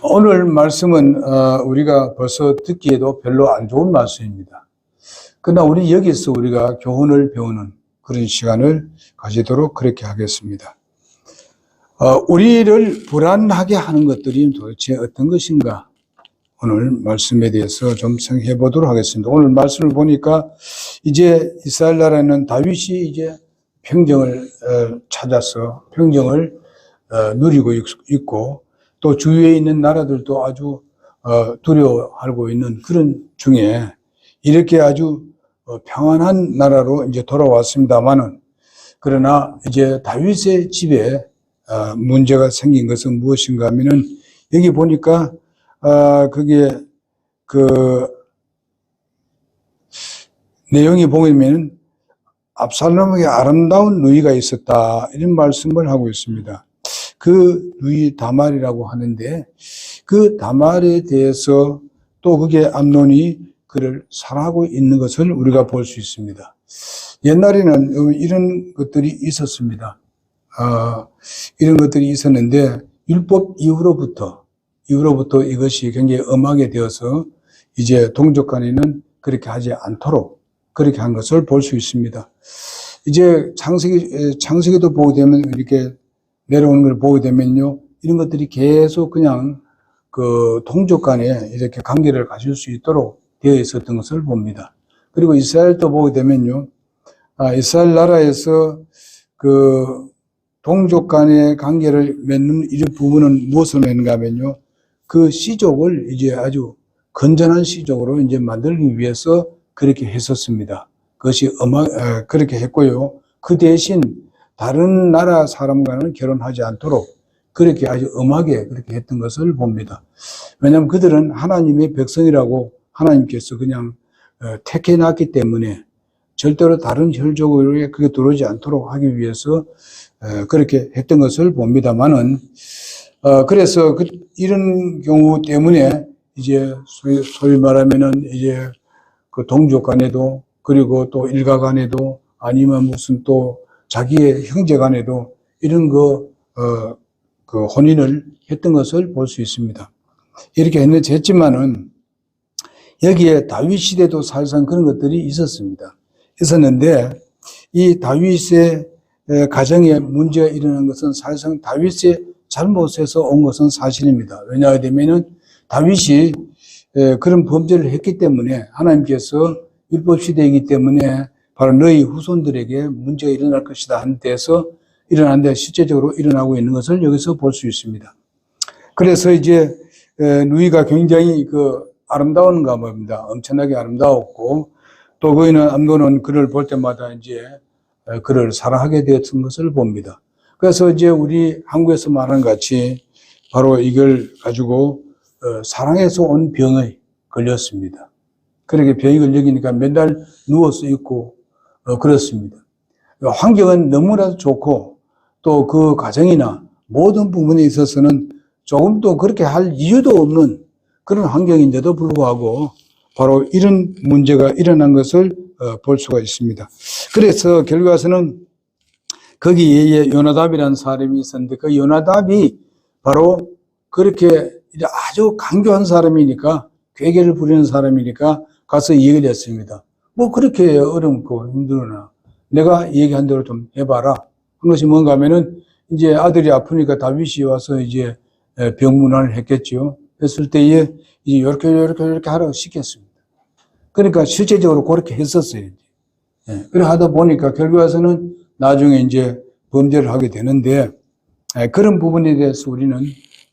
오늘 말씀은 우리가 벌써 듣기에도 별로 안 좋은 말씀입니다. 그러나 여기서 우리가 교훈을 배우는 그런 시간을 가지도록 그렇게 하겠습니다. 우리를 불안하게 하는 것들이 도대체 어떤 것인가? 오늘 말씀에 대해서 좀 생각해 보도록 하겠습니다. 오늘 말씀을 보니까 이제 이스라엘 나라에는 다윗이 이제 평정을 찾아서 평정을 누리고 있고 또 주위에 있는 나라들도 아주 두려워하고 있는 그런 중에 이렇게 아주 평안한 나라로 이제 돌아왔습니다만은 그러나 이제 다윗의 집에 문제가 생긴 것은 무엇인가 하면은 여기 보니까 그게 그 내용이 보면 압살롬에게 아름다운 누이가 있었다 이런 말씀을 하고 있습니다. 그 누이 다말이라고 하는데 그 다말에 대해서 또 그게 암논이 그를 사랑하고 있는 것을 우리가 볼 수 있습니다. 옛날에는 이런 것들이 있었습니다. 이런 것들이 있었는데 율법 이후로부터 이것이 굉장히 엄하게 되어서 이제 동족 간에는 그렇게 하지 않도록 그렇게 한 것을 볼 수 있습니다. 이제 창세기도 보게 되면 이렇게 내려오는 걸 보게 되면요, 이런 것들이 계속 그냥 그 동족 간에 이렇게 관계를 가질 수 있도록 되어 있었던 것을 봅니다. 그리고 이스라엘도 보게 되면요, 이스라엘 나라에서 그 동족 간의 관계를 맺는 이 부분은 무엇을 맺는가 하면요, 그 씨족을 이제 아주 건전한 씨족으로 이제 만들기 위해서 그렇게 했었습니다. 그것이 그렇게 했고요. 그 대신 다른 나라 사람과는 결혼하지 않도록 그렇게 아주 엄하게 그렇게 했던 것을 봅니다. 왜냐하면 그들은 하나님의 백성이라고 하나님께서 그냥 택해놨기 때문에 절대로 다른 혈족에 그게 들어오지 않도록 하기 위해서 그렇게 했던 것을 봅니다만은 그래서 이런 경우 때문에 이제 소위 말하면은 이제 그 동족 간에도 그리고 또 일가 간에도 아니면 무슨 또 자기의 형제 간에도 이런 그 혼인을 했던 것을 볼 수 있습니다. 이렇게 했지만은 여기에 다윗 시대도 사실상 그런 것들이 있었는데 이 다윗의 가정에 문제가 일어난 것은 사실상 다윗의 잘못에서 온 것은 사실입니다. 왜냐하면은 다윗이 그런 범죄를 했기 때문에 하나님께서 율법 시대이기 때문에 바로 너희 후손들에게 문제가 일어날 것이다 하는 데서 일어났는데 실제적으로 일어나고 있는 것을 여기서 볼 수 있습니다. 그래서 이제 누이가 굉장히 아름다운가 봅니다. 엄청나게 아름다웠고 또 그이는 암논은 그를 볼 때마다 이제 그를 사랑하게 되었던 것을 봅니다. 그래서 이제 우리 한국에서 말하는 같이 바로 이걸 가지고 사랑에서 온 병에 걸렸습니다. 그렇게 병이 걸리니까 맨날 누워서 있고 그렇습니다. 환경은 너무나도 좋고 또 그 가정이나 모든 부분에 있어서는 조금 또 그렇게 할 이유도 없는 그런 환경인데도 불구하고 바로 이런 문제가 일어난 것을 볼 수가 있습니다. 그래서 결과에서는 거기에 요나답이라는 사람이 있었는데 그 요나답이 바로 그렇게 아주 강조한 사람이니까 괴계를 부리는 사람이니까 가서 얘기를 했습니다. 뭐 그렇게 어렵고 힘들으나 내가 얘기한 대로 좀 해봐라. 한 것이 뭔가 하면은 이제 아들이 아프니까 다윗이 와서 이제 병문안을 했겠죠. 했을 때에 이제 이렇게 하라고 시켰습니다. 그러니까 실제적으로 그렇게 했었어요. 그래 하다 보니까 결과에서는 나중에 이제 범죄를 하게 되는데 그런 부분에 대해서 우리는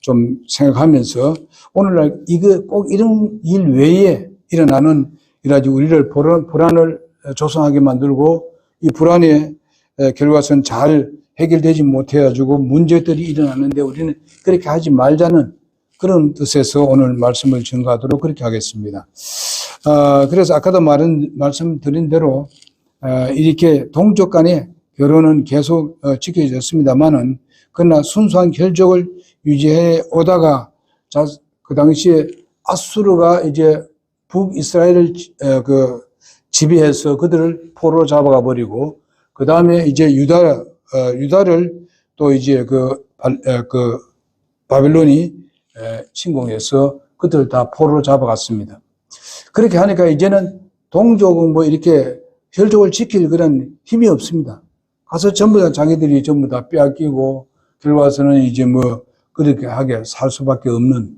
좀 생각하면서 오늘날 꼭 이런 일 외에 일어나는 이라지 우리를 불안을 조성하게 만들고 이 불안의 결과선 잘 해결되지 못해가지고 문제들이 일어나는데 우리는 그렇게 하지 말자는 그런 뜻에서 오늘 말씀을 전가하도록 그렇게 하겠습니다. 그래서 아까도 말씀드린 대로 이렇게 동족 간의 결혼은 계속 지켜졌습니다만은 그러나 순수한 혈족을 유지해 오다가 그 당시에 아수르가 이제 북이스라엘을 지배해서 그들을 포로로 잡아가 버리고 그 다음에 이제 유다를 또 이제 바빌론이 침공해서 그들을 다 포로로 잡아갔습니다. 그렇게 하니까 이제는 동족은 뭐 이렇게 혈족을 지킬 그런 힘이 없습니다. 가서 전부 다 자기들이 전부 다 빼앗기고 결과서는 이제 뭐 그렇게 하게 살 수밖에 없는,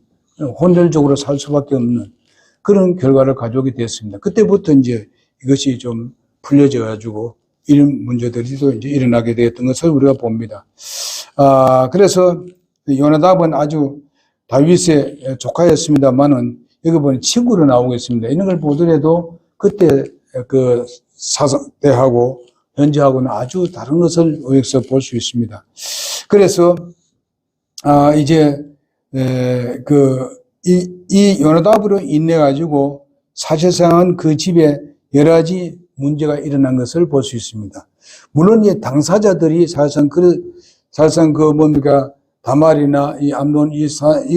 혼혈적으로 살 수밖에 없는 그런 결과를 가져오게 됐습니다. 그때부터 이제 이것이 좀 풀려져 가지고 이런 문제들이 또 이제 일어나게 되었던 것을 우리가 봅니다. 그래서 요나답은 아주 다윗의 조카였습니다만은 여기 보니 친구로 나오고 있습니다. 이런 걸 보더라도 그때 그 사상 때하고 현재하고는 아주 다른 것을 여기서 볼 수 있습니다. 그래서 이제 이 요나답으로 인해 가지고 사실상은 그 집에 여러 가지 문제가 일어난 것을 볼 수 있습니다. 물론 이 당사자들이 사실상 뭡니까 다말이나 이 암논 이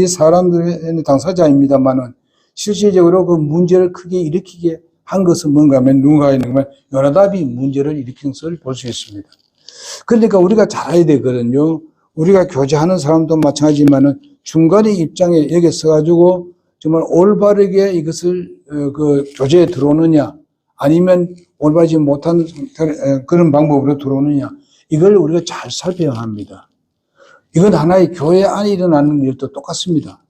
사람들의 당사자입니다만은 실질적으로 그 문제를 크게 일으키게 한 것은 뭔가 하면 누군가 있는가 요나답이 문제를 일으킨 것을 볼 수 있습니다. 그러니까 우리가 잘 알아야 되거든요. 우리가 교제하는 사람도 마찬가지지만은 중간의 입장에 여기 서가지고 정말 올바르게 이것을 그 교제에 들어오느냐 아니면 올바르지 못한 그런 방법으로 들어오느냐 이걸 우리가 잘 살펴야 합니다. 이건 하나의 교회 안에 일어나는 일도 똑같습니다.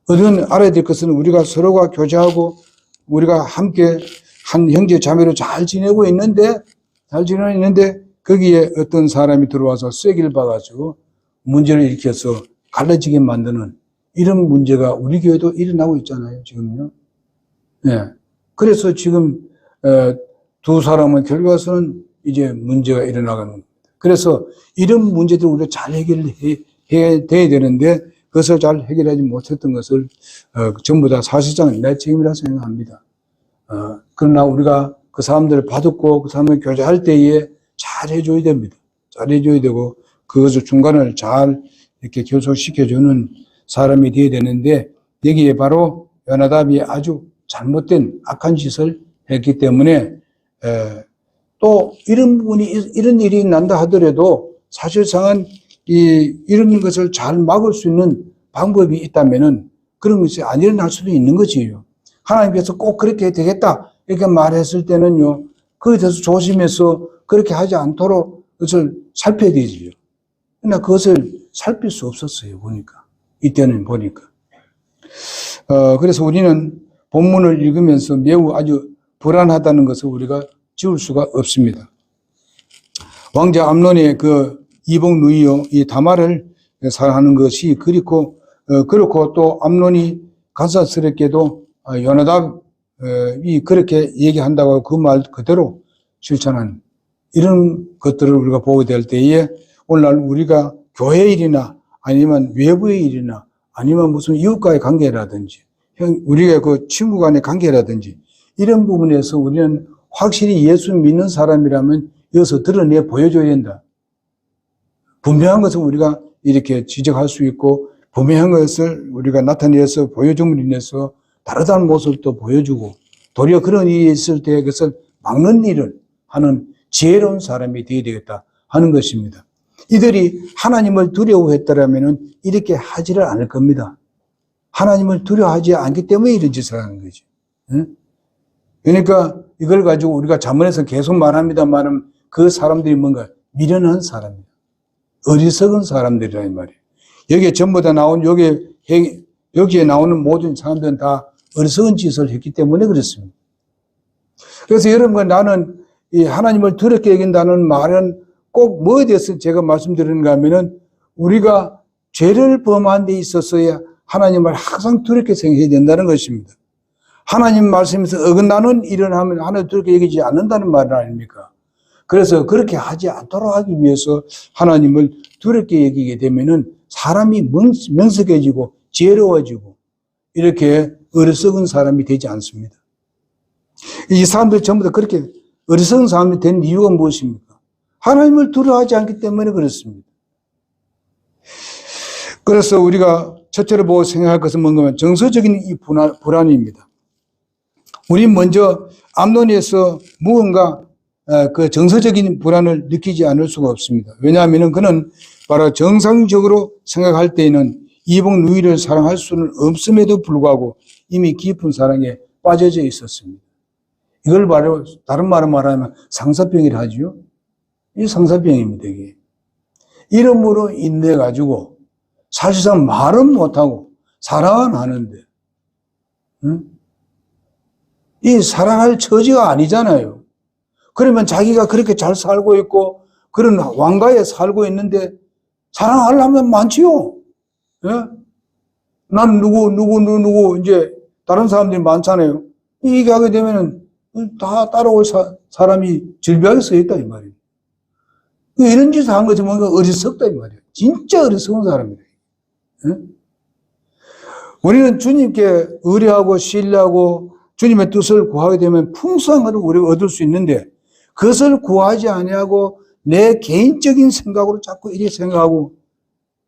우리는 알아야 될 것은 우리가 서로가 교제하고 우리가 함께 한 형제 자매로 잘 지내고 있는데 거기에 어떤 사람이 들어와서 쐐기를 박아가지고 문제를 일으켜서 갈라지게 만드는 이런 문제가 우리 교회도 일어나고 있잖아요, 지금요. 네. 그래서 지금, 두 사람은 결과서는 이제 문제가 일어나가는 겁니다. 그래서 이런 문제들을 우리가 잘 해결해야 돼야 되는데 그것을 잘 해결하지 못했던 것을, 전부 다 사실상 내 책임이라 생각합니다. 그러나 우리가 그 사람들을 받았고 그 사람을 교제할 때에 잘 해줘야 됩니다. 잘 해줘야 되고 그것을 중간을 잘 이렇게 교섭시켜주는 사람이 되어야 되는데 여기에 바로 요나답이 아주 잘못된 악한 짓을 했기 때문에 또 이런 부분이 이런 일이 난다 하더라도 사실상은 이런 것을 잘 막을 수 있는 방법이 있다면은 그런 것이 안 일어날 수도 있는 거지요. 하나님께서 꼭 그렇게 되겠다 이렇게 말했을 때는요 거기에 대해서 조심해서 그렇게 하지 않도록 그것을 살펴야 되지요. 그러나 그것을 살필 수 없었어요, 보니까. 이때는 보니까. 그래서 우리는 본문을 읽으면서 매우 아주 불안하다는 것을 우리가 지울 수가 없습니다. 왕자 암논의 그 이복 누이요, 이 다말을 사랑하는 것이 그렇고 또 암논이 간사스럽게도 요나답이 그렇게 얘기한다고 그 말 그대로 실천한 이런 것들을 우리가 보게 될 때에 오늘날 우리가 교회 일이나 아니면 외부의 일이나 아니면 무슨 이웃과의 관계라든지 우리가 그 친구 간의 관계라든지 이런 부분에서 우리는 확실히 예수 믿는 사람이라면 여기서 드러내 보여줘야 된다. 분명한 것을 우리가 이렇게 지적할 수 있고 분명한 것을 우리가 나타내서 보여줌으로 인해서 다르다는 모습도 보여주고 도리어 그런 일이 있을 때 그것을 막는 일을 하는 지혜로운 사람이 되어야 되겠다 하는 것입니다. 이들이 하나님을 두려워했더라면 이렇게 하지를 않을 겁니다. 하나님을 두려워하지 않기 때문에 이런 짓을 하는 거죠. 그러니까 이걸 가지고 우리가 잠언에서 계속 말합니다만 그 사람들이 뭔가 미련한 사람이에요. 어리석은 사람들이라 이 말이에요. 여기에 전부 다 나온 여기에 나오는 모든 사람들은 다 어리석은 짓을 했기 때문에 그렇습니다. 그래서 여러분과 나는 이 하나님을 더럽게 여긴다는 말은 꼭 뭐에 대해서 제가 말씀드리는가 하면은 우리가 죄를 범한 데 있어서야 하나님을 항상 더럽게 생각해야 된다는 것입니다. 하나님 말씀에서 어긋나는 일을 하면 하나님 더럽게 여기지 않는다는 말 아닙니까? 그래서 그렇게 하지 않도록 하기 위해서 하나님을 더럽게 여기게 되면은 사람이 명석해지고 지혜로워지고 이렇게 어리석은 사람이 되지 않습니다. 이 사람들 전부 다 그렇게 어리석은 사람이 된 이유가 무엇입니까? 하나님을 두려워하지 않기 때문에 그렇습니다. 그래서 우리가 첫째로 보고 생각할 것은 뭔가 하면 정서적인 이 불안입니다. 우리 먼저 암논에서 무언가 그 정서적인 불안을 느끼지 않을 수가 없습니다. 왜냐하면 그는 바로 정상적으로 생각할 때에는 이복 누이를 사랑할 수는 없음에도 불구하고 이미 깊은 사랑에 빠져져 있었습니다. 이걸 바로 다른 말로 말하면 상사병이라 하죠. 이 상사병입니다. 이게. 이름으로 인내가지고 사실상 말은 못하고 사랑은 하는데 이 사랑할 처지가 아니잖아요. 그러면 자기가 그렇게 잘 살고 있고 그런 왕가에 살고 있는데 사랑하려면 많지요. 예? 난 누구 이제 다른 사람들이 많잖아요. 이게 하게 되면은 다 따라올 사람이 질비하게 써 있다 이 말이에요. 이런 짓을 한 것이 뭔가 어리석다 이 말이에요. 진짜 어리석은 사람이에요. 예? 우리는 주님께 의뢰하고 신뢰하고 주님의 뜻을 구하게 되면 풍성한 것을 우리가 얻을 수 있는데 그것을 구하지 아니하고 내 개인적인 생각으로 자꾸 이렇게 생각하고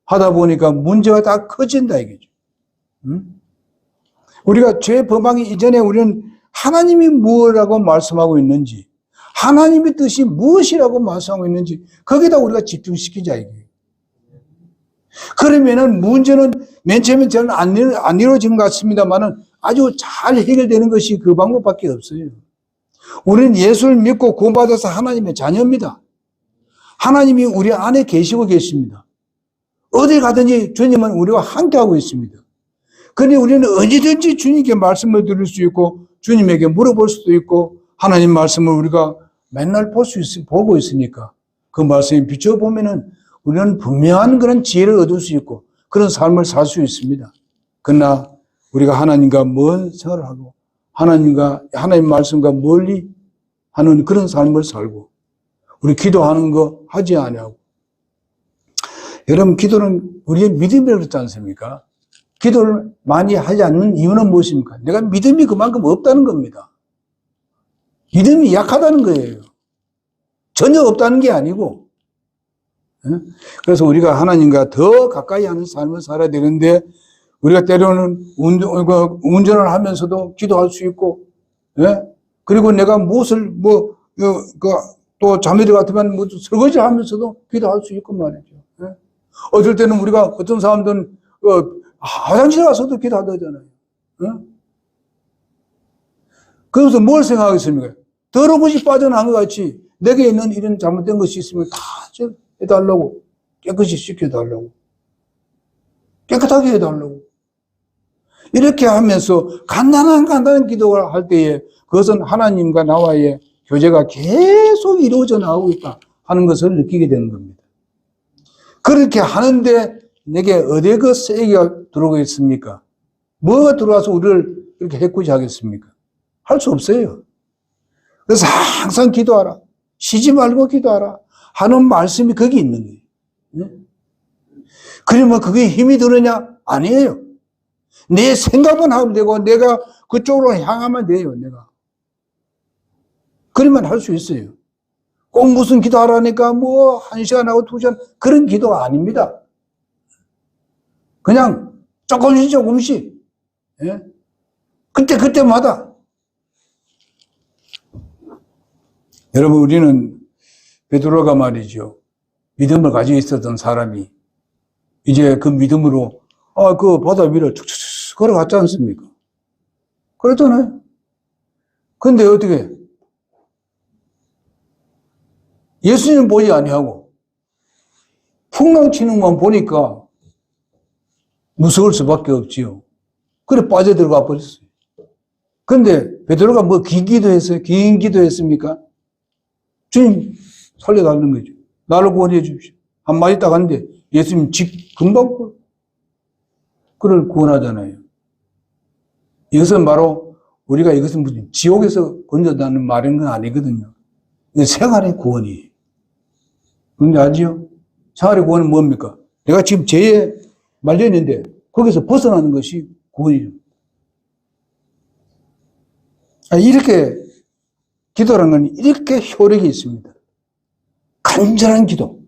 하다 보니까 문제가 다 커진다 이거죠. 우리가 죄 범하기 이전에 우리는 하나님이 무엇이라고 말씀하고 있는지 하나님의 뜻이 무엇이라고 말씀하고 있는지 거기다 우리가 집중시키자 이거예요. 그러면은 문제는 맨 처음에 저는 안 이루어진 것 같습니다만은 아주 잘 해결되는 것이 그 방법밖에 없어요. 우리는 예수를 믿고 구원받아서 하나님의 자녀입니다. 하나님이 우리 안에 계시고 계십니다. 어디 가든지 주님은 우리와 함께하고 있습니다. 그런데 우리는 언제든지 주님께 말씀을 드릴 수 있고 주님에게 물어볼 수도 있고 하나님 말씀을 우리가 맨날 보고 있으니까 그 말씀에 비춰보면은 우리는 분명한 그런 지혜를 얻을 수 있고 그런 삶을 살 수 있습니다. 그러나 우리가 하나님과 먼 생활을 하고 하나님 말씀과 멀리 하는 그런 삶을 살고 우리 기도하는 거 하지 아니하고 여러분 기도는 우리의 믿음이라고 그랬지 않습니까? 기도를 많이 하지 않는 이유는 무엇입니까? 내가 믿음이 그만큼 없다는 겁니다. 믿음이 약하다는 거예요. 전혀 없다는 게 아니고 그래서 우리가 하나님과 더 가까이 하는 삶을 살아야 되는데 우리가 때로는 운전을 하면서도 기도할 수 있고 그리고 내가 무엇을 또 자매들 같으면 설거지 하면서도 기도할 수 있고 말이죠. 어떨 때는 우리가 어떤 사람들은 화장실에 가서도 기도하잖아요. 그래서 뭘 생각하겠습니까? 더러운 것이 빠져나간 것 같이 내게 있는 이런 잘못된 것이 있으면 다 해달라고 깨끗이 씻겨달라고 깨끗하게 해달라고 이렇게 하면서 간단한 기도를 할 때에 그것은 하나님과 나와의 교제가 계속 이루어져 나오고 있다 하는 것을 느끼게 되는 겁니다. 그렇게 하는데 내게 어디에 그 세계가 들어오겠습니까? 뭐가 들어와서 우리를 이렇게 해코지 하겠습니까? 할 수 없어요. 그래서 항상 기도하라. 쉬지 말고 기도하라. 하는 말씀이 거기 있는 거예요. 그러면 그게 힘이 드느냐? 아니에요. 내 생각만 하면 되고 내가 그쪽으로 향하면 돼요. 내가. 그러면 할 수 있어요. 꼭 무슨 기도하라니까 1시간하고 2시간 그런 기도가 아닙니다. 그냥 조금씩 그때마다 여러분 우리는 베드로가 말이죠. 믿음을 가지고 있었던 사람이 이제 그 믿음으로 그 바다 위를 툭툭 걸어갔지 않습니까? 그랬잖아요. 근데 어떻게 예수님 보지 아니하고 풍랑 치는 것만 보니까 무서울 수밖에 없지요. 그래 빠져들어가 버렸어요. 근데 베드로가 긴 기도했어요? 긴 기도했습니까? 주님 살려달라는 거죠. 나를 구원해 주십시오. 한마디 딱 하는데 예수님 금방 그를 구원하잖아요. 이것은 바로 우리가 이것은 무슨 지옥에서 건져다는 말인 건 아니거든요. 이게 생활의 구원이에요. 근데 아지요? 생활의 구원은 뭡니까? 내가 지금 죄에 말려있는데 거기서 벗어나는 것이 구원이죠. 이렇게 기도라는 건 이렇게 효력이 있습니다. 간절한 기도,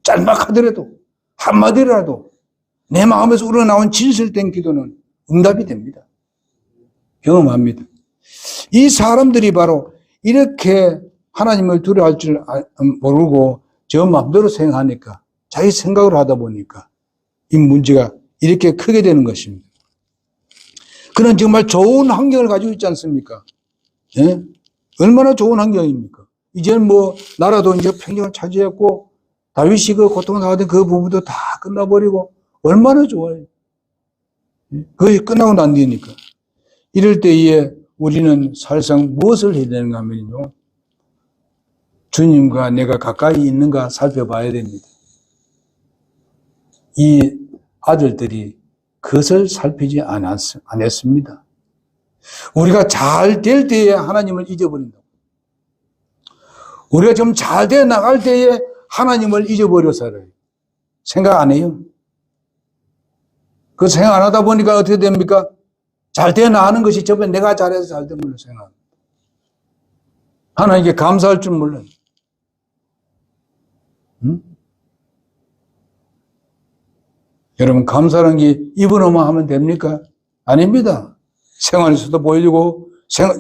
짤막하더라도 한마디라도 내 마음에서 우러나온 진실된 기도는 응답이 됩니다. 경험합니다. 이 사람들이 바로 이렇게 하나님을 두려워할 줄 모르고 저 마음대로 생각하니까 자기 생각을 하다 보니까 이 문제가 이렇게 크게 되는 것입니다. 그는 정말 좋은 환경을 가지고 있지 않습니까? 예? 얼마나 좋은 환경입니까? 이제는 뭐 나라도 이제 평정을 차지했고 다윗이 그 고통을 당하던 그 부분도 다 끝나버리고 얼마나 좋아요. 거의 끝나고 난 뒤니까. 이럴 때에 우리는 사실상 무엇을 해야 되는가 하면요. 주님과 내가 가까이 있는가 살펴봐야 됩니다. 이 아들들이 그것을 살피지 않았습니다. 우리가 잘 될 때에 하나님을 잊어버린다고. 우리가 좀 잘 돼 나갈 때에 하나님을 잊어버려 살아요. 생각 안 해요. 그 생각 안 하다 보니까 어떻게 됩니까? 잘 돼 나가는 것이 저번에 내가 잘해서 잘 된 걸로 생각합니다. 하나님께 감사할 줄 몰라요. 응? 여러분, 감사라는 게 입으로만 하면 됩니까? 아닙니다. 생활에서도 보여주고,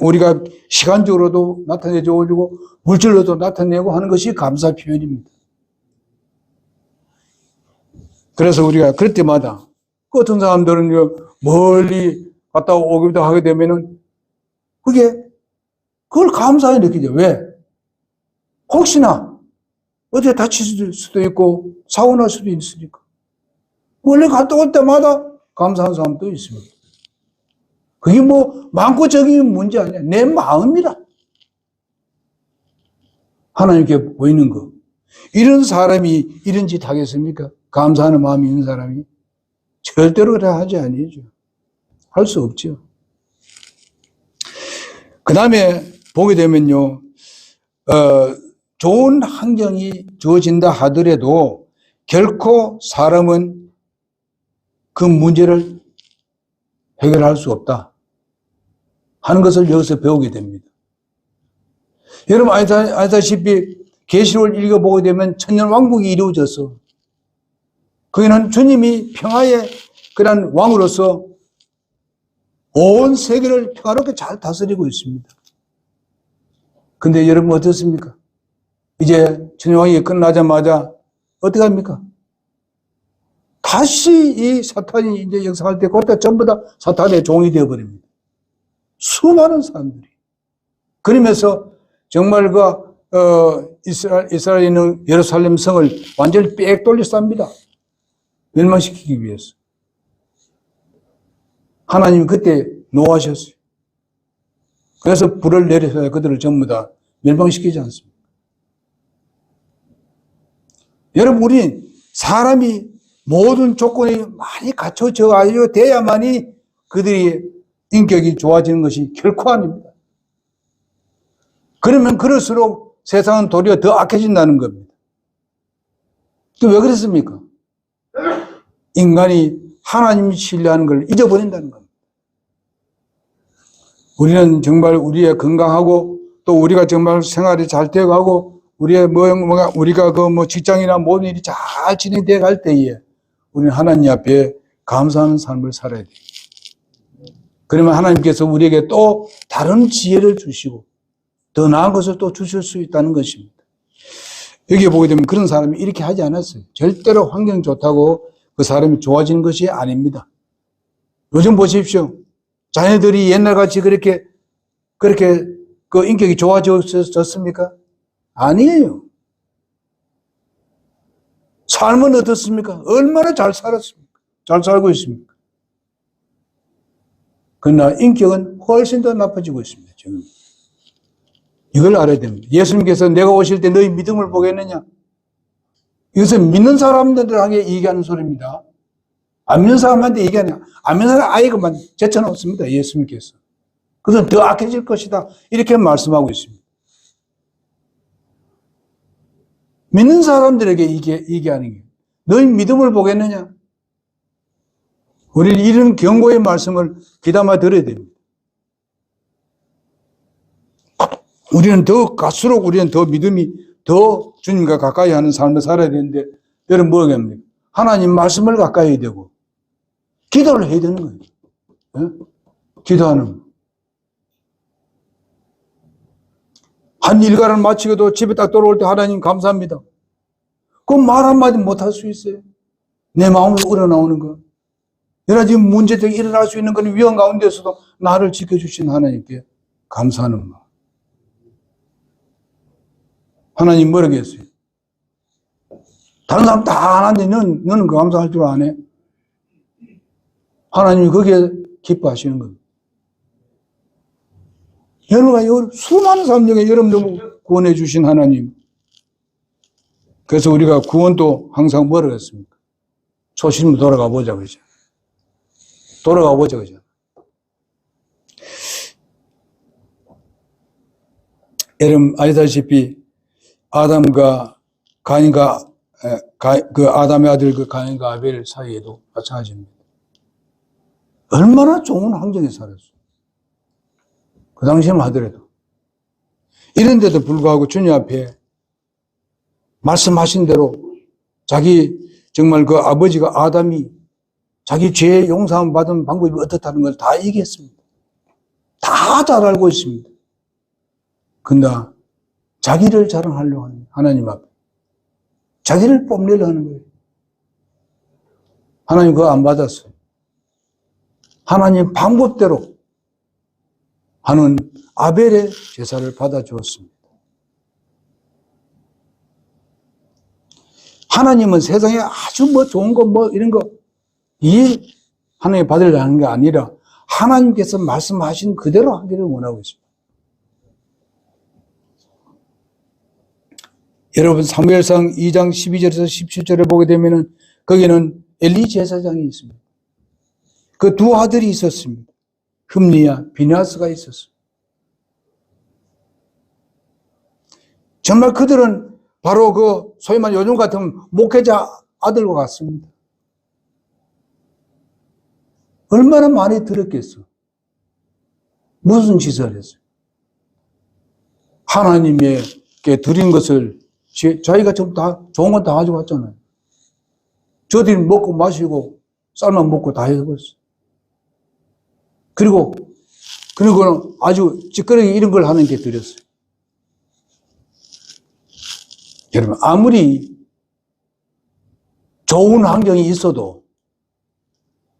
우리가 시간적으로도 나타내주고, 물질로도 나타내고 하는 것이 감사 표현입니다. 그래서 우리가 그럴 때마다, 어떤 사람들은 멀리 갔다 오기도 하게 되면은, 그걸 감사하게 느끼죠. 왜? 혹시나, 어디에 다칠 수도 있고, 사고 날 수도 있으니까. 원래 갔다 올 때마다 감사한 사람도 있습니다. 그게 뭐 많고 적은 문제 아니야. 내 마음이라. 하나님께 보이는 거. 이런 사람이 이런 짓 하겠습니까? 감사하는 마음이 있는 사람이? 절대로 그래 하지 아니죠. 할 수 없죠. 그 다음에 보게 되면요. 좋은 환경이 주어진다 하더라도 결코 사람은 그 문제를 해결할 수 없다 하는 것을 여기서 배우게 됩니다. 여러분 아시다시피 계시록을 읽어보게 되면 천년왕국이 이루어졌어. 거기는 주님이 평화의 그런 왕으로서 온 세계를 평화롭게 잘 다스리고 있습니다. 근데 여러분 어떻습니까? 이제 천년왕국이 끝나자마자 어떻게 합니까? 다시 이 사탄이 이제 역사할 때 그때 전부 다 사탄의 종이 되어버립니다. 수많은 사람들이. 그러면서 정말 이스라엘에 있는 예루살렘 성을 완전히 빽 돌려 쌉니다. 멸망시키기 위해서. 하나님이 그때 노하셨어요. 그래서 불을 내려서 그들을 전부 다 멸망시키지 않습니다. 여러분, 우리 사람이 모든 조건이 많이 갖춰져 돼야만이 그들이 인격이 좋아지는 것이 결코 아닙니다. 그러면 그럴수록 세상은 도리어 더 악해진다는 겁니다. 또 왜 그랬습니까? 인간이 하나님이 신뢰하는 걸 잊어버린다는 겁니다. 우리는 정말 우리의 건강하고 또 우리가 정말 생활이 잘 되어가고 우리의 우리가 직장이나 모든 일이 잘 진행되어 갈 때에 우리는 하나님 앞에 감사하는 삶을 살아야 돼요. 그러면 하나님께서 우리에게 또 다른 지혜를 주시고 더 나은 것을 또 주실 수 있다는 것입니다. 여기에 보게 되면 그런 사람이 이렇게 하지 않았어요. 절대로 환경 좋다고 그 사람이 좋아지는 것이 아닙니다. 요즘 보십시오. 자녀들이 옛날같이 그렇게 그 인격이 좋아졌습니까? 아니에요. 삶은 어떻습니까? 얼마나 잘 살았습니까? 잘 살고 있습니까? 그러나 인격은 훨씬 더 나빠지고 있습니다. 지금. 이걸 알아야 됩니다. 예수님께서 내가 오실 때 너희 믿음을 보겠느냐? 이것은 믿는 사람들에게 얘기하는 소리입니다. 안 믿는 사람한테 얘기하냐? 안 믿는 사람 아예 그만 제쳐놓습니다. 예수님께서. 그것은 더 악해질 것이다. 이렇게 말씀하고 있습니다. 믿는 사람들에게 얘기하는 게 너희 믿음을 보겠느냐? 우리는 이런 경고의 말씀을 귀담아 들어야 됩니다. 우리는 갈수록 우리는 더 믿음이 더 주님과 가까이 하는 삶을 살아야 되는데 여러분 뭐가 합니까? 하나님 말씀을 가까이 해야 되고 기도를 해야 되는 거예요. 네? 기도하는 거. 한 일과를 마치고도 집에 딱 돌아올 때 하나님 감사합니다. 그 말 한마디 못 할 수 있어요. 내 마음으로 우러나오는 거. 내가 지금 문제들이 일어날 수 있는 그런 위험 가운데서도 나를 지켜주신 하나님께 감사하는 마음. 하나님 뭐라고 했어요? 다른 사람 다 하는데 너는 그 감사할 줄 아네? 하나님이 거기에 기뻐하시는 겁니다. 여러분, 수많은 사람 중에 여러분들 구원해 주신 하나님. 그래서 우리가 구원도 항상 뭐라고 했습니까? 초심으로 돌아가 보자, 그죠? 돌아가 보자, 그죠? 여러분, 아시다시피, 아담과 가인과, 그 아담의 아들 그 가인과 아벨 사이에도 마찬가지입니다. 얼마나 좋은 환경에 살았어요. 그 당시에만 하더라도. 이런데도 불구하고 주님 앞에 말씀하신 대로 자기 정말 그 아버지가 아담이 자기 죄 용서함 받은 방법이 어떻다는 걸 다 얘기했습니다. 다 잘 알고 있습니다. 근데 자기를 자랑하려고 하는 하나님 앞에 자기를 뽐내려 하는 거예요. 하나님 그거 안 받았어요. 하나님 방법대로 하는 아벨의 제사를 받아주었습니다. 하나님은 세상에 아주 뭐 좋은 거 뭐 이런 거 이 하나님 받으려고 하는 게 아니라 하나님께서 말씀하신 그대로 하기를 원하고 있습니다. 여러분 사무엘상 2장 12절에서 17절에 보게 되면은 거기는 엘리 제사장이 있습니다. 그 두 아들이 있었습니다. 흠니와 비느하스가 있었습니다. 정말 그들은 바로 그 소위 말해 요즘 같으면 목회자 아들과 같습니다. 얼마나 많이 들었겠어. 무슨 짓을 했어요? 하나님께 드린 것을 자기가 좀 다 좋은 건 다 가지고 왔잖아요. 저들이 먹고 마시고 쌀만 먹고 다 해버렸어요. 그리고 아주 찌끄러기 이런 걸 하는 게 드렸어요. 여러분 아무리 좋은 환경이 있어도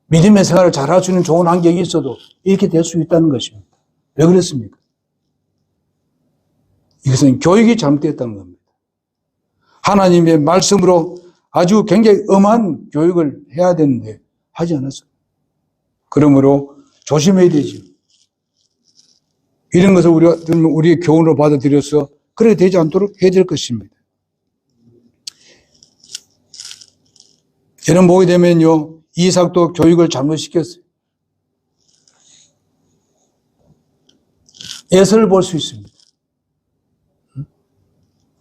믿음의 생활을 잘할 수 있는 좋은 환경이 있어도 이렇게 될 수 있다는 것입니다. 왜 그랬습니까? 이것은 교육이 잘못되었다는 겁니다. 하나님의 말씀으로 아주 굉장히 엄한 교육을 해야 되는데 하지 않았어요. 그러므로 조심해야 되죠. 이런 것을 우리의 교훈으로 받아들여서 그렇게 되지 않도록 해야 될 것입니다. 여러분 보게 되면요, 이삭도 교육을 잘못시켰어요. 예서를 볼 수 있습니다.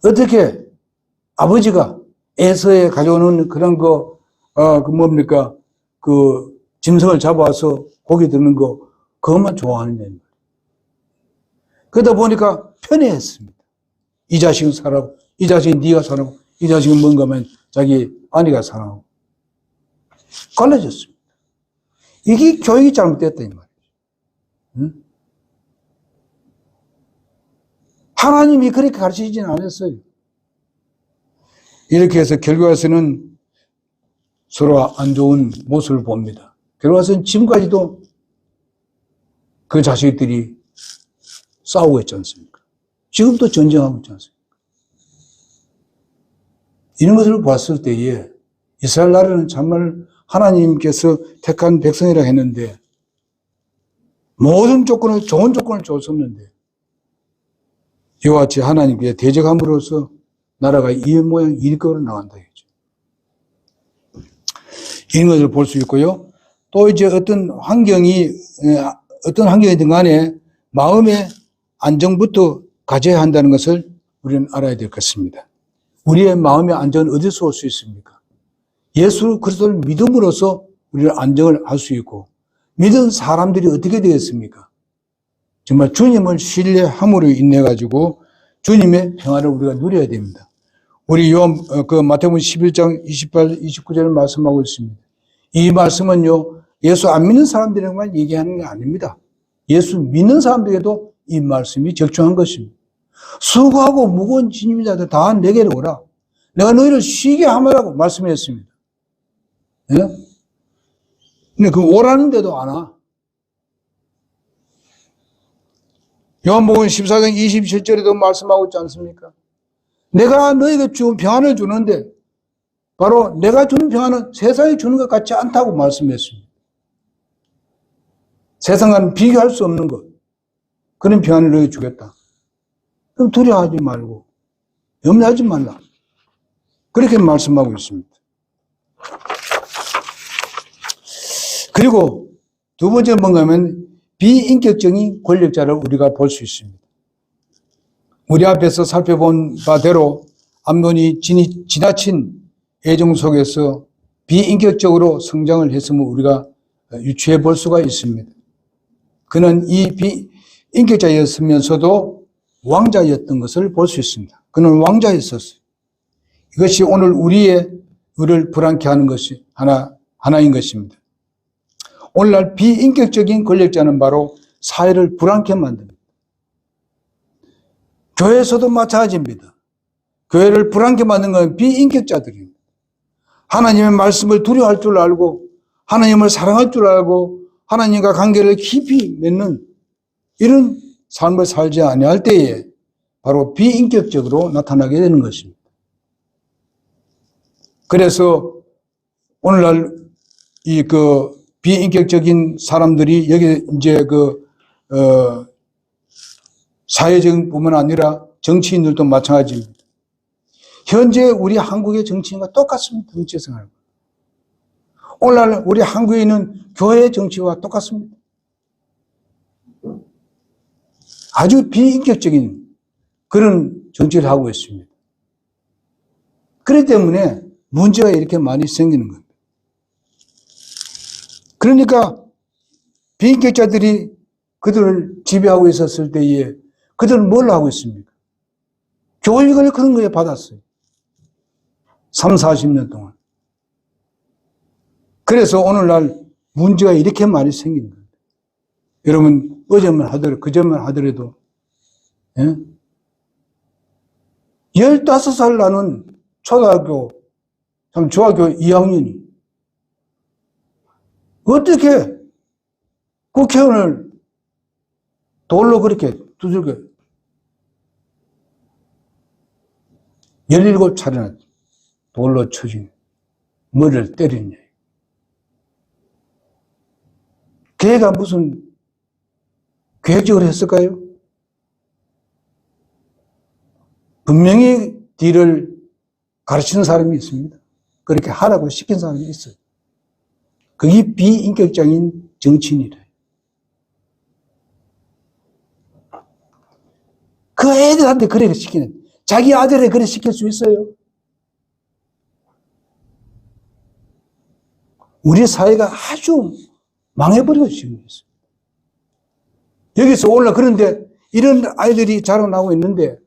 어떻게 아버지가 에서에 가져오는 그런 짐승을 잡아와서 고기 드는 그것만 좋아하느냐. 그러다 보니까 편애했습니다. 이 자식은 사라고, 이 자식은 네가 사라고, 이 자식은 뭔가 하면 자기 아내가 사라고. 갈라졌습니다. 이게 교육이 잘못됐다, 이 말이죠. 응? 하나님이 그렇게 가르치지는 않았어요. 이렇게 해서 결과에서는 서로 안 좋은 모습을 봅니다. 결과에서는 지금까지도 그 자식들이 싸우고 있지 않습니까? 지금도 전쟁하고 있지 않습니까? 이런 것을 봤을 때에 이스라엘 나라는 정말 하나님께서 택한 백성이라 했는데 모든 좋은 조건을 줬었는데 이와 같이 하나님께 대적함으로써 나라가 이 모양 이 꼴로 나간다 했죠. 이런 것을 볼 수 있고요. 또 이제 어떤 환경이든 간에 마음의 안정부터 가져야 한다는 것을 우리는 알아야 될 것입니다. 우리의 마음의 안정은 어디서 올 수 있습니까? 예수 그리스도를 믿음으로써 우리는 안정을 할 수 있고, 믿은 사람들이 어떻게 되겠습니까? 정말 주님을 신뢰함으로 인해 가지고 주님의 평화를 우리가 누려야 됩니다. 우리 마태복음 11장 28, 29절을 말씀하고 있습니다. 이 말씀은요, 예수 안 믿는 사람들에게만 얘기하는 게 아닙니다. 예수 믿는 사람들에게도 이 말씀이 적중한 것입니다. 수고하고 무거운 짐진 자들 다 내게로 오라. 내가 너희를 쉬게 하라고 말씀했습니다. 예? 근데 그 오라는데도 안 와. 요한복음 14장 27절에도 말씀하고 있지 않습니까? 내가 너에게 주는 평안을 주는데 바로 내가 주는 평안은 세상이 주는 것 같지 않다고 말씀했습니다. 세상과는 비교할 수 없는 것. 그런 평안을 너에게 주겠다. 그럼 두려워하지 말고 염려하지 말라. 그렇게 말씀하고 있습니다. 그리고 두 번째는 뭔가 하면 비인격적인 권력자를 우리가 볼 수 있습니다. 우리 앞에서 살펴본 바대로 암논이 지나친 애정 속에서 비인격적으로 성장을 했음을 우리가 유추해 볼 수가 있습니다. 그는 이 비인격자였으면서도 왕자였던 것을 볼 수 있습니다. 그는 왕자였었어요. 이것이 오늘 우리를 불안케 하는 것이 하나인 것입니다. 오늘날 비인격적인 권력자는 바로 사회를 불안케 만듭니다. 교회에서도 마찬가지입니다. 교회를 불안케 만드는 건 비인격자들입니다. 하나님의 말씀을 두려워할 줄 알고 하나님을 사랑할 줄 알고 하나님과 관계를 깊이 맺는 이런 삶을 살지 아니할 때에 바로 비인격적으로 나타나게 되는 것입니다. 그래서 오늘날 비인격적인 사람들이 여기 이제 사회적인 뿐만 아니라 정치인들도 마찬가지입니다. 현재 우리 한국의 정치인과 똑같습니다. 정치 생활. 오늘날 우리 한국에 있는 교회 정치와 똑같습니다. 아주 비인격적인 그런 정치를 하고 있습니다. 그렇기 때문에 문제가 이렇게 많이 생기는 겁니다. 그러니까 비인격자들이 그들을 지배하고 있었을 때에 그들은 뭘 하고 있습니까? 교육을 그런 거에 받았어요. 3, 40년 동안. 그래서 오늘날 문제가 이렇게 많이 생기는 겁니다. 여러분, 어제만 하더라도, 그제만 하더라도, 15살 나는 중학교 2학년이 어떻게 국회의원을 돌로 그렇게 두들겨 17차례나 돌로 쳐진 머리를 때리냐. 걔가 무슨 계획적으로 했을까요? 분명히 뒤를 가르치는 사람이 있습니다. 그렇게 하라고 시킨 사람이 있어요. 그게 비인격적인 정치인이래. 그 애들한테 그렇게 시키는, 자기 아들에 그렇게 시킬 수 있어요? 우리 사회가 아주 망해버리고 지금 있어요. 여기서 오늘날 그런데 이런 아이들이 자라나고 있는데,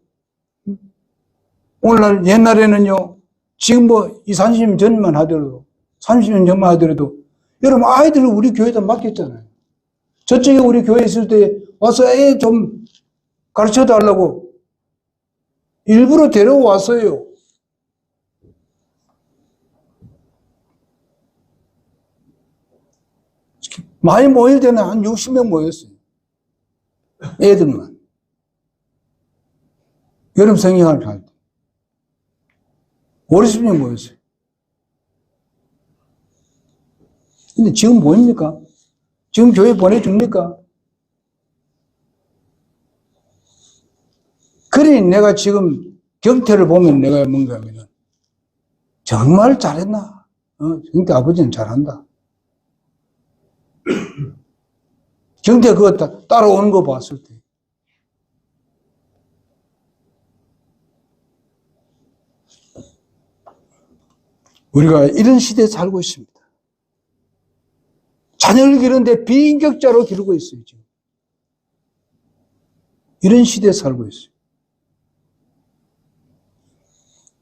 오늘날 옛날에는요, 지금 30년 전만 하더라도, 30년 전만 하더라도, 여러분 아이들을 우리 교회에다 맡겼잖아요. 저쪽에 우리 교회 있을 때 와서 애 좀 가르쳐 달라고 일부러 데려왔어요. 많이 모일 때는 한 60명 모였어요. 애들만. 여름 성경학교 할 때. 50명 모였어요. 근데 지금 뭐입니까? 지금 교회 보내줍니까? 그래, 내가 지금 경태를 보면 내가 뭔가 하면 정말 잘했나? 경태 아버지는 잘한다. 경태 그거 따라오는 거 봤을 때. 우리가 이런 시대에 살고 있습니다. 자녀를 기르는데 비인격자로 기르고 있어요, 지금. 이런 시대에 살고 있어요.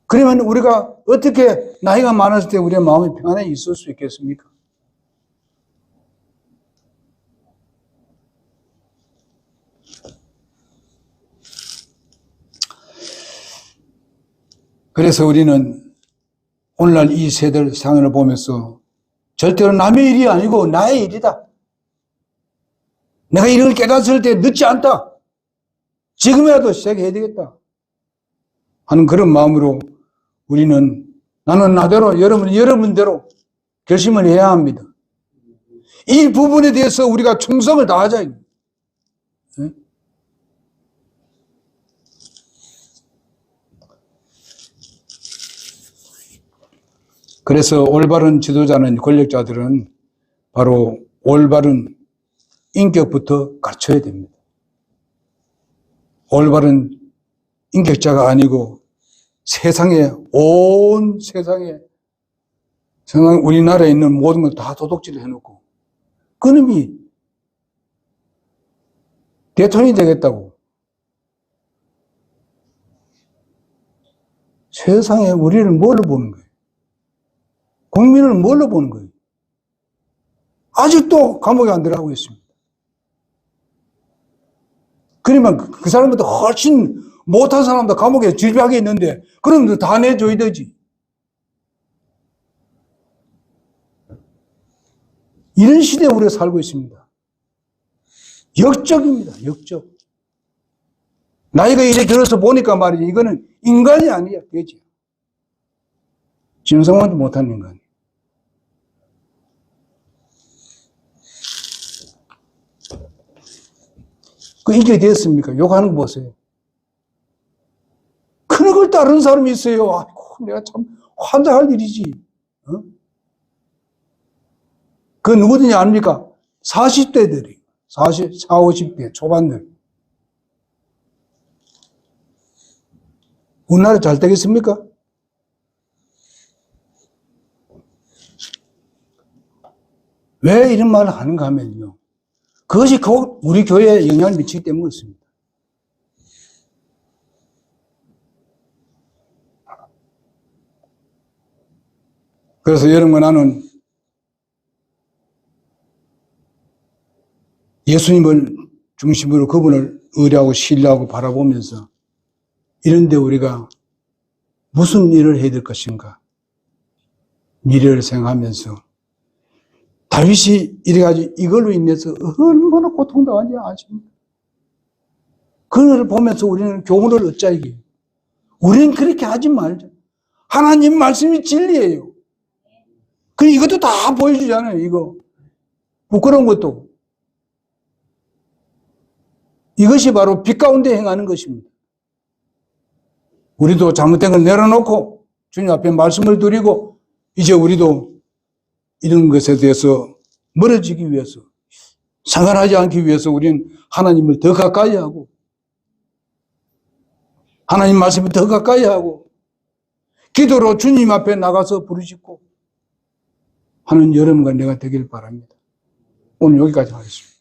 그러면 우리가 어떻게 나이가 많았을 때 우리의 마음이 평안에 있을 수 있겠습니까? 그래서 우리는 오늘날 이 세대를 상황을 보면서 절대로 남의 일이 아니고 나의 일이다. 내가 이런 걸 깨닫을 때 늦지 않다. 지금이라도 시작해야 되겠다 하는 그런 마음으로 우리는 나는 나대로 여러분은 여러분대로 결심을 해야 합니다. 이 부분에 대해서 우리가 충성을 다하자. 그래서 올바른 지도자는, 권력자들은 바로 올바른 인격부터 갖춰야 됩니다. 올바른 인격자가 아니고 온 세상에 우리나라에 있는 모든 걸 다 도둑질을 해놓고 그놈이 대통령이 되겠다고 세상에 우리를 뭘로 보는 거예요? 국민을 뭘로 보는 거예요? 아직도 감옥에 안 들어가고 있습니다. 그러면 그 사람보다 훨씬 못한 사람도 감옥에 질비하게 있는데 그럼 다 내줘야 되지. 이런 시대에 우리가 살고 있습니다. 역적입니다. 역적. 나이가 이래 들어서 보니까 말이지 이거는 인간이 아니야. 돼지. 진성만도 못한 인간. 그 인격이 됐습니까? 욕하는 거 보세요. 그런 걸 따르는 사람이 있어요. 아이고, 내가 참 환장할 일이지. 어? 그 누구든지 아닙니까? 40대들이. 40, 50대 초반들. 우리나라 잘 되겠습니까? 왜 이런 말을 하는가 하면요. 그것이 곧 우리 교회에 영향을 미치기 때문에 그렇습니다. 그래서 여러분, 나는 예수님을 중심으로 그분을 의뢰하고 신뢰하고 바라보면서 이런데 우리가 무슨 일을 해야 될 것인가 미래를 생각하면서 다윗이 이래가지고 이걸로 인해서 얼마나 고통당한지 아십니까? 그걸 보면서 우리는 교훈을 얻자 이게. 우리는 그렇게 하지 말자. 하나님 말씀이 진리예요. 그 이것도 다 보여주잖아요. 이거 부끄러운 것도. 이것이 바로 빛 가운데 행하는 것입니다. 우리도 잘못된 걸 내려놓고 주님 앞에 말씀을 드리고 이제 우리도 이런 것에 대해서 멀어지기 위해서 상관하지 않기 위해서 우리는 하나님을 더 가까이 하고 하나님 말씀을 더 가까이 하고 기도로 주님 앞에 나가서 부르짖고 하는 여러분과 내가 되길 바랍니다. 오늘 여기까지 하겠습니다.